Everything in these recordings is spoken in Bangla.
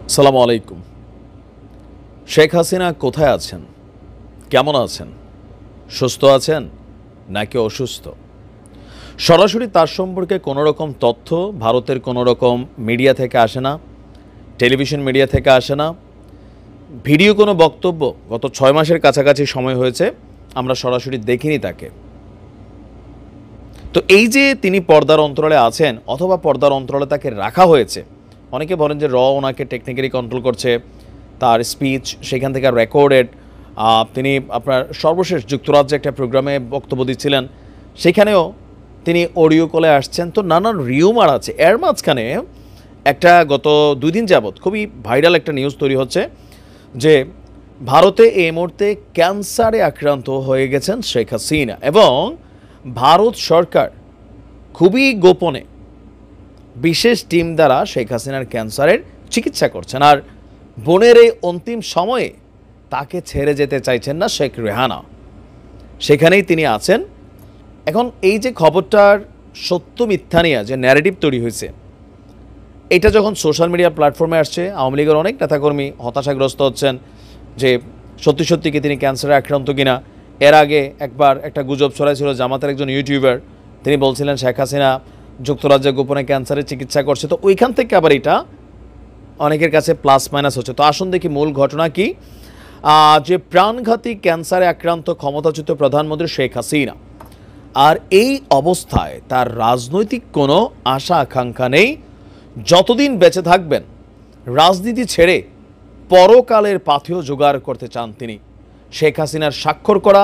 আসসালামু আলাইকুম। শেখ হাসিনা কোথায় আছেন? কেমন আছেন? সুস্থ আছেন নাকি অসুস্থ? সরাসরি তার সম্পর্কে কোনো রকম তথ্য ভারতের কোনো রকম মিডিয়া থেকে আসে না, টেলিভিশন মিডিয়া থেকে আসে না, ভিডিও কোনো বক্তব্য গত ৬ মাসের কাছাকাছি সময় হয়েছে আমরা সরাসরি দেখিনি তাকে। তো এই যে তিনি পর্দার অন্তরালে আছেন অথবা পর্দার অন্তরালে তাকে রাখা হয়েছে, অনেকে বলেন যে ওনাকে টেকনিক্যালি কন্ট্রোল করছে, তার স্পিচ সেখান থেকে রেকর্ডেড। তিনি আপনার সর্বশেষ যুক্তরাজ্যে একটা প্রোগ্রামে বক্তব্য দিচ্ছিলেন, সেখানেও তিনি অডিও কলে আসছেন। তো নানান রিউমার আছে। এর মাঝখানে একটা গত 2 দিন যাবৎ খুবই ভাইরাল একটা নিউজ তৈরি হচ্ছে যে ভারতে এই মুহূর্তে ক্যান্সারে আক্রান্ত হয়ে গেছেন শেখ হাসিনা এবং ভারত সরকার খুবই গোপনে বিশেষ টিম দ্বারা শেখ হাসিনার ক্যান্সারের চিকিৎসা করছেন। আর বোনের এই অন্তিম সময়ে তাকে ছেড়ে যেতে চাইছেন না শেখ রেহানা, সেখানেই তিনি আছেন। এখন এই যে খবরটার সত্য মিথ্যা নিয়ে যে ন্যারেটিভ তৈরি হয়েছে, এটা যখন সোশ্যাল মিডিয়া প্ল্যাটফর্মে আসছে, আওয়ামী লীগের অনেক নেতাকর্মী হতাশাগ্রস্ত হচ্ছেন যে সত্যি সত্যি কি তিনি ক্যান্সারে আক্রান্ত কিনা। এর আগে একবার একটা গুজব ছড়াইছিল, জামাতের একজন ইউটিউবার তিনি বলছিলেন শেখ হাসিনা যুক্তরাজ্যে গোপনে ক্যান্সারের চিকিৎসা করছে। তো ওইখান থেকে আবার এটা অনেকের কাছে প্লাস মাইনাস হচ্ছে। তো আসুন দেখি মূল ঘটনা কি। যে প্রাণঘাতী ক্যান্সারে আক্রান্ত ক্ষমতাচ্যুত প্রধানমন্ত্রী শেখ হাসিনা, আর এই অবস্থায় তার রাজনৈতিক কোনো আশা আকাঙ্ক্ষা নেই। যতদিন বেঁচে থাকবেন রাজনীতি ছেড়ে পরকালের পাথেয় জোগাড় করতে চান তিনি। শেখ হাসিনার স্বাক্ষর করা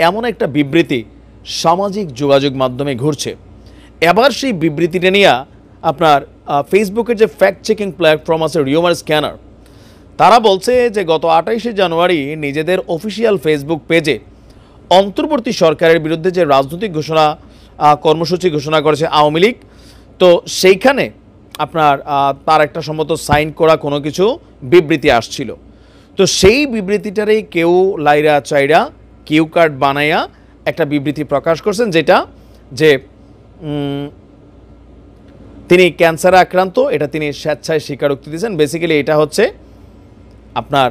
এমন একটা বিবৃতি সামাজিক যোগাযোগ মাধ্যমে ঘুরছে। এবার সেই বিবৃতিটা নিয়ে আপনার ফেসবুকের যে ফ্যাক্ট চেকিং প্ল্যাটফর্ম আছে রিউমার স্ক্যানার, তারা বলছে যে গত 28শে জানুয়ারি নিজেদের অফিসিয়াল ফেসবুক পেজে অন্তর্বর্তী সরকারের বিরুদ্ধে যে রাজনৈতিক কর্মসূচি ঘোষণা করেছে আওয়ামী লীগ, তো সেইখানে আপনার তার একটা সম্মত সাইন করা কোনো কিছু বিবৃতি আসছিল। তো সেই বিবৃতিটারই কেউ লাইরা চাইরা কিউ কার্ড বানাইয়া একটা বিবৃতি প্রকাশ করছেন, যেটা যে তিনি ক্যান্সারে আক্রান্ত, এটা তিনি স্বেচ্ছায় স্বীকারোক্তি দিয়েছেন। বেসিক্যালি এটা হচ্ছে আপনার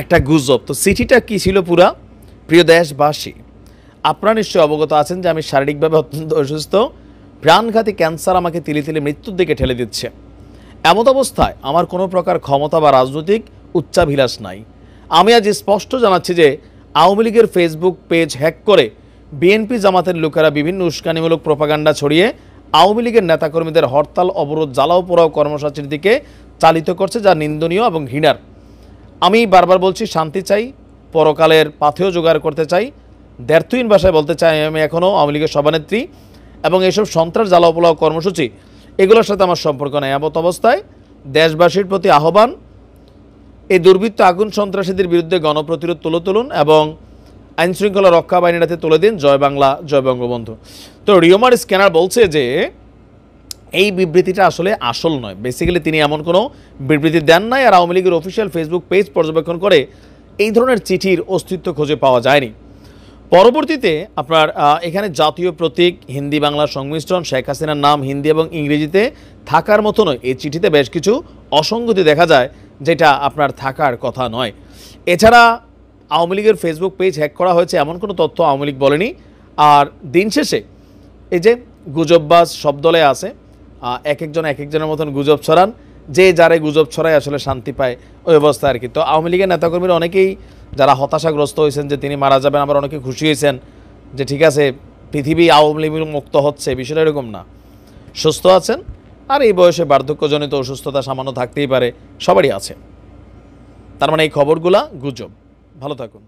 একটা গুজব। তো চিঠিটা কী ছিল পুরা? প্রিয় দেশবাসী, আপনারা নিশ্চয়ই অবগত আছেন যে আমি শারীরিকভাবে অত্যন্ত অসুস্থ। প্রাণঘাতী ক্যান্সার আমাকে তিলে তিলে মৃত্যুর দিকে ঠেলে দিচ্ছে। এমত অবস্থায় আমার কোনো প্রকার ক্ষমতা বা রাজনৈতিক উচ্চাভিলাষ নাই। আমি আজ স্পষ্ট জানাচ্ছি যে আওয়ামী লীগের ফেসবুক পেজ হ্যাক করে বিএনপি জামাতের লোকেরা বিভিন্ন উস্কানিমূলক প্রোপাগান্ডা ছড়িয়ে আওয়ামী লীগের নেতাকর্মীদের হরতাল, অবরোধ, জ্বালাও পোড়াও কর্মসূচির দিকে চালিত করছে, যা নিন্দনীয় এবং ঘৃণার। আমি বারবার বলছি, শান্তি চাই, পরকালের পাথেয় জোগাড় করতে চাই। দ্ব্যর্থহীন ভাষায় বলতে চাই, আমি এখনও আওয়ামী লীগের সভানেত্রী এবং এইসব সন্ত্রাস, জ্বালাও পোড়াও কর্মসূচি এগুলোর সাথে আমার সম্পর্ক নেই। এমত অবস্থায় দেশবাসীর প্রতি আহ্বান, এই দুর্বৃত্ত আগুন সন্ত্রাসীদের বিরুদ্ধে গণপ্রতিরোধ তুলুন এবং আইনশৃঙ্খলা রক্ষা বাহিনীর তুলে দিন। জয় বাংলা, জয় বঙ্গবন্ধু। তো রিউমার স্ক্যানার বলছে যে এই বিবৃতিটা আসলে আসল নয়। বেসিক্যালি তিনি এমন কোনো বিবৃতি দেন নাই, আর আওয়ামী লীগের অফিসিয়াল ফেসবুক পেজ পর্যবেক্ষণ করে এই ধরনের চিঠির অস্তিত্ব খুঁজে পাওয়া যায়নি। পরবর্তীতে আপনার এখানে জাতীয় প্রতীক, হিন্দি বাংলা সংমিশ্রণ, শেখ হাসিনার নাম হিন্দি এবং ইংরেজিতে থাকার মতো নয়। এই চিঠিতে বেশ কিছু অসঙ্গতি দেখা যায়, যেটা আপনার থাকার কথা নয়। এছাড়া আওয়ামী লীগের ফেসবুক পেজ হ্যাক করা হয়েছে এমন কোনো তথ্য আওয়ামী লীগ বলেনি। আর দিন শেষে এই যে গুজববাজ সব দলে আছে, এক একজনের মতন গুজব ছড়ান, যে যারে গুজব ছড়ায় আসলে শান্তি পায়, ওই অবস্থা আর কি। তো আওয়ামী লীগের নেতাকর্মীরা অনেকেই যারা হতাশাগ্রস্ত হয়েছেন যে তিনি মারা যাবেন, আবার অনেকে খুশি হয়েছেন যে ঠিক আছে পৃথিবী আওয়ামী লীগ মুক্ত হচ্ছে। বিষয়টা এরকম না, সুস্থ আছেন। আর এই বয়সে বার্ধক্যজনিত অসুস্থতা সামান্য থাকতেই পারে, সবারই আছে। তার মানে এই খবরগুলা গুজব। ভালো থাকুন।